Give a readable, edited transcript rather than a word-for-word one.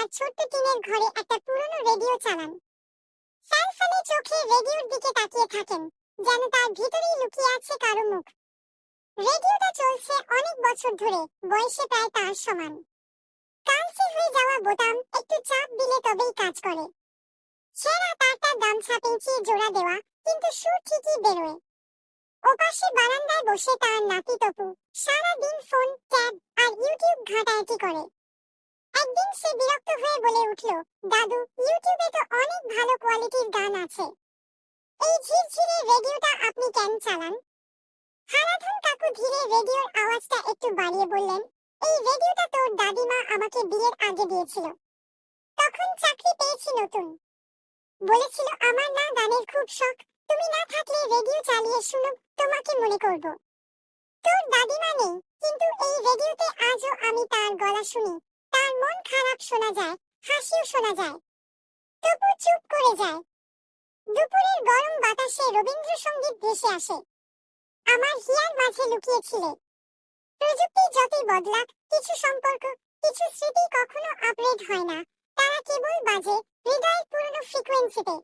তার ছোট্ট টিনের ঘরে একটা পুরনো রেডিও চালান। সাইফালি চোখে রেডিওর দিকে তাকিয়ে থাকেন, যেন তার ভিতরেই লুকিয়ে আছে কারো মুখ। রেডিওটা চলছে অনেক বছর ধরে, বয়সে প্রায় তার সমান। কালচে হয়ে যাওয়া বোতাম একটু চাপ দিলে তবেই কাজ করে। ছেঁড়া তারটা গামছা পেঁচিয়ে জোড়া দেওয়া, কিন্তু সুর ঠিকই বেরোয়। ওপাশে বারান্দায় বসে তার নাতি তপু সারাদিন ফোন, ট্যাব আর ইউটিউব ঘাঁটাঘাঁটি করে। একদিন সে বিরক্ত হয়ে বলে উঠল, দাদু, ইউটিউবে তো অনেক ভালো কোয়ালিটির গান আছে, এই ঝিরঝিরে রেডিওটা আপনি কেন চালান? হারাধন কাকু ধীরে রেডিওর আওয়াজটা একটু বাড়িয়ে বললেন, এই রেডিওটা তোর দাদিমা আমাকে বিয়ের আগে দিয়েছিল। তখন চাকরি পেয়েছি নতুন। বলেছিল আমার না গানের খুব শখ, তুমি না থাকলে রেডিও চালিয়ে শুনুক, তোমাকে মনে করব। তোর দাদিমা নেই, কিন্তু এই রেডিওতে আজও আমি তার গলা শুনি। তার মন খারাপ শোনা যায়, হাসিও শোনা যায়। তবু চুপ করে যায়। দুপুরের গরম বাতাসে রবীন্দ্রসঙ্গীত ভেসে আসে। আমার হিয়ার মাঝে লুকিয়েছিলে। প্রযুক্তি যতই বদলাক, কিছু সম্পর্ক, কিছু স্মৃতি কখনো আপগ্রেড হয় না, তারা কেবল বাজে হৃদয়ের পুরনো ফ্রিকোয়েন্সিতে।